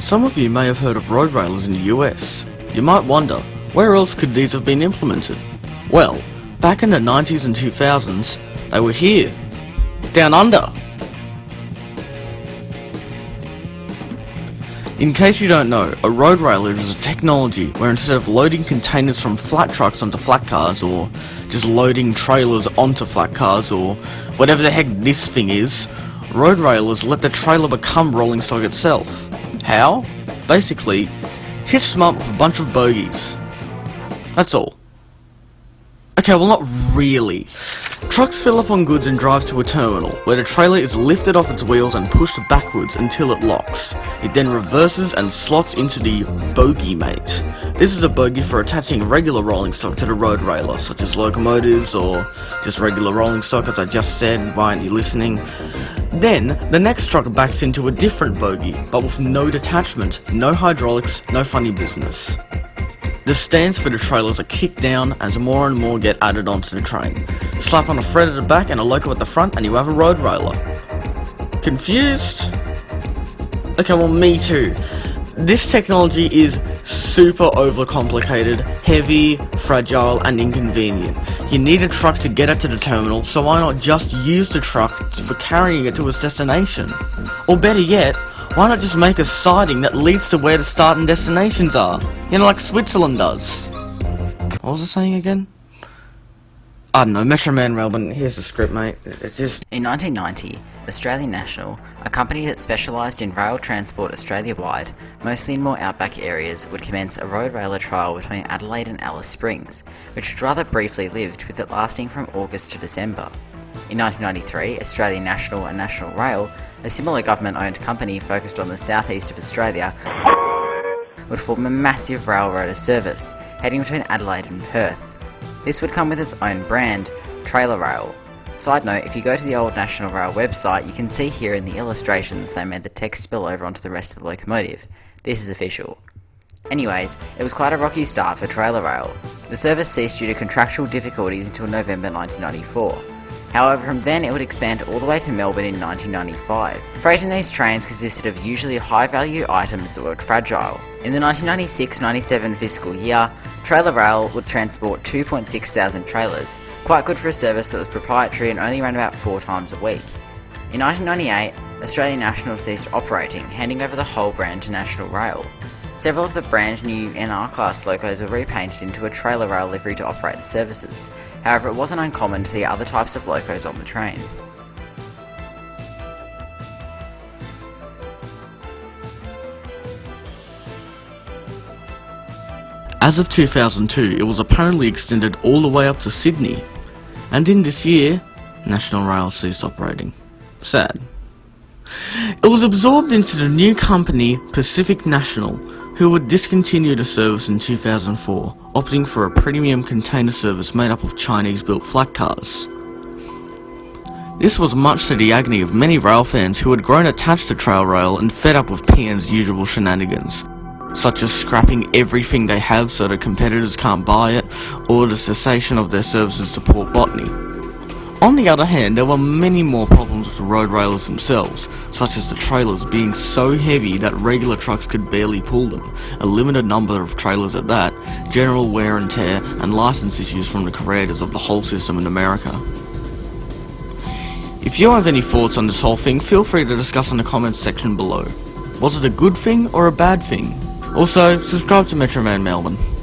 Some of you may have heard of RoadRailers in the US. You might wonder, where else could these have been implemented? Well, back in the 90s and 2000s, they were here. Down under. In case you don't know, a RoadRailer is a technology where instead of loading containers from flat trucks onto flat cars, or just loading trailers onto flat cars, or whatever the heck this thing is, RoadRailers let the trailer become rolling stock itself. How? Basically, hitch them up with a bunch of bogies. That's all. Okay, well, not really. Trucks fill up on goods and drive to a terminal, where the trailer is lifted off its wheels and pushed backwards until it locks. It then reverses and slots into the bogie mate. This is a bogie for attaching regular rolling stock to the RoadRailer, such as locomotives or just regular rolling stock, as I just said. Why aren't you listening? Then, the next truck backs into a different bogie, but with no detachment, no hydraulics, no funny business. The stands for the trailers are kicked down as more and more get added onto the train. Slap on a thread at the back and a loco at the front and you have a RoadRailer. Confused? Okay, well, me too. This technology is super overcomplicated, heavy, fragile, and inconvenient. You need a truck to get it to the terminal, so why not just use the truck for carrying it to its destination? Or better yet, why not just make a siding that leads to where the start and destinations are? You know, like Switzerland does. What was I saying again? I don't know, MetroManMelbourne, here's the script, mate. It just... In 1990, Australian National, a company that specialised in rail transport Australia-wide, mostly in more outback areas, would commence a RoadRailer trial between Adelaide and Alice Springs, which rather briefly lived, with it lasting from August to December. In 1993, Australian National and National Rail, a similar government-owned company focused on the southeast of Australia, would form a massive railroader service, heading between Adelaide and Perth. This would come with its own brand, TraileRail. Side note, if you go to the old National Rail website, you can see here in the illustrations they made the text spill over onto the rest of the locomotive. This is official. Anyways, it was quite a rocky start for TraileRail. The service ceased due to contractual difficulties until November 1994. However, from then it would expand all the way to Melbourne in 1995. Freight in these trains consisted of usually high-value items that were fragile. In the 1996-97 fiscal year, TraileRail would transport 2.6 thousand trailers, quite good for a service that was proprietary and only ran about 4 times a week. In 1998, Australian National ceased operating, handing over the whole brand to National Rail. Several of the brand new NR-class locos were repainted into a TraileRail livery to operate the services. However, it wasn't uncommon to see other types of locos on the train. As of 2002, it was apparently extended all the way up to Sydney. And in this year, National Rail ceased operating. Sad. It was absorbed into the new company Pacific National, who would discontinue the service in 2004, opting for a premium container service made up of Chinese-built flat cars. This was much to the agony of many rail fans who had grown attached to TraileRail and fed up with PN's usual shenanigans, such as scrapping everything they have so that competitors can't buy it, or the cessation of their services to Port Botany. On the other hand, there were many more problems with the RoadRailers themselves, such as the trailers being so heavy that regular trucks could barely pull them, a limited number of trailers at that, general wear and tear, and license issues from the creators of the whole system in America. If you have any thoughts on this whole thing, feel free to discuss in the comments section below. Was it a good thing or a bad thing? Also, subscribe to MetroManMelbourne.